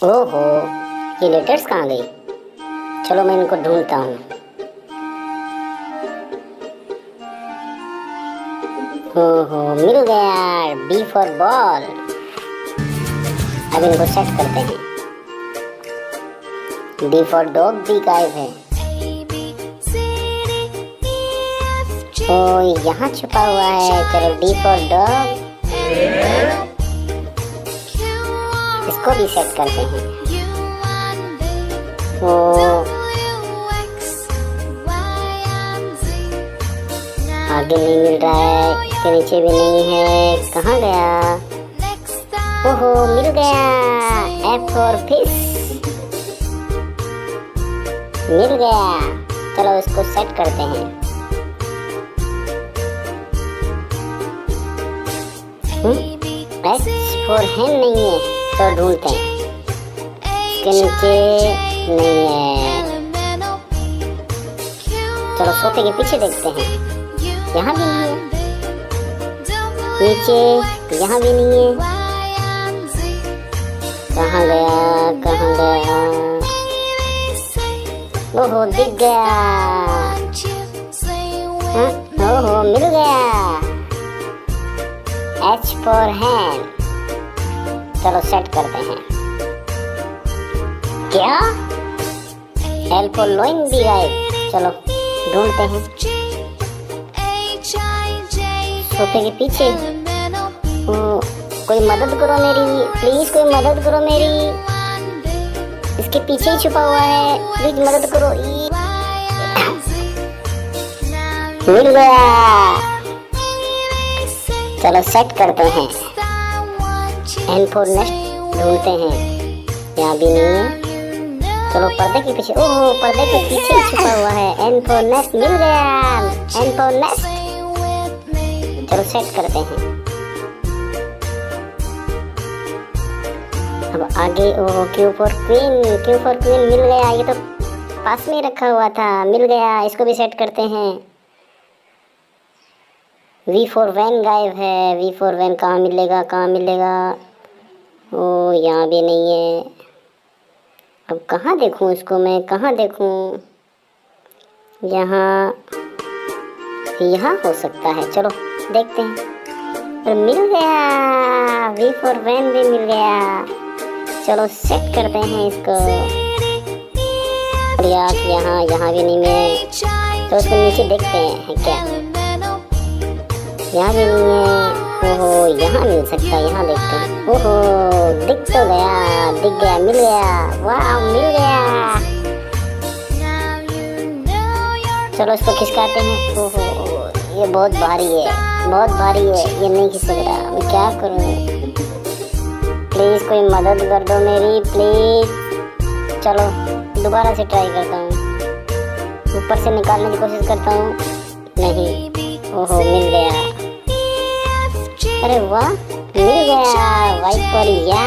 ओहो, ये लेटर्स कहाँ गई? चलो मैं इनको ढूंढता हूँ। ओहो, मिल गया, बी फॉर बॉल। अब इनको सेट करते हैं। डी फॉर डॉग भी गायब है। ओ यहाँ छुपा हुआ है। चलो डी फॉर डॉग, इसको भी सेट करते हैं। ओ आगे नहीं मिल रहा है, इसके नीचे भी नहीं है, कहाँ गया? ओहो, मिल गया, एफ फॉर फिश, मिल गया। चलो इसको सेट करते हैं। एच फॉर हैन नहीं है, तो ढूंढते हैं। इसके नीचे नहीं है। चलो सोफे के पीछे देखते हैं, यहाँ भी नहीं है। नीचे यहाँ भी नहीं है। कहाँ गया, कहाँ गया? ओहो, दिख गया। ओहो, मिल गया, एच फॉर हैन। चलो सेट करते हैं। क्या? एल फॉर लोइंग भी गायब। चलो ढूंढते हैं सोफे के पीछे। कोई मदद करो मेरी, प्लीज कोई मदद करो मेरी। इसके पीछे ही छुपा हुआ है, प्लीज मदद करो। मिल गया। चलो सेट करते हैं। एन फॉर नेस्ट ढूंढते हैं, यहाँ भी नहीं है। चलो पर्दे के पीछे, ओहो पर्दे के पीछे ही छुपा हुआ है। एन फॉर नेस्ट, मिल गया, एन फॉर नेस्ट। चलो सेट करते हैं। अब आगे ओहो, Q for queen, Q for queen मिल गया। ये तो पास में रखा हुआ था, मिल गया। इसको भी सेट करते हैं। वी फॉर वैन गायब है। वी फॉर वैन कहाँ मिलेगा, कहाँ मिलेगा? ओ यहाँ भी नहीं है। अब कहाँ देखूँ इसको मैं, कहाँ देखूँ? यहाँ, यहाँ हो सकता है। चलो देखते हैं। और मिल गया, वी फॉर वैन भी मिल गया। चलो सेट करते हैं इसको। और यार यहाँ, यहाँ भी नहीं है। तो उसको नीचे देखते हैं क्या, यहाँ भी नहीं है। ओहो, यहाँ मिल सकता है, यहाँ देखते हैं। ओहो, दिख तो गया, दिख गया, मिल गया। वाह, मिल गया। चलो इसको खिसकाते हैं। ओहो, ये बहुत भारी है, बहुत भारी है, ये नहीं खिसक रहा। मैं क्या करूँ? प्लीज़ कोई मदद कर दो मेरी, प्लीज़। चलो दोबारा से ट्राई करता हूँ। ऊपर से निकालने की कोशिश करता हूँ, नहीं। ओहो, मिल गया। अरे वाह, मिल गया, वाइट पर या।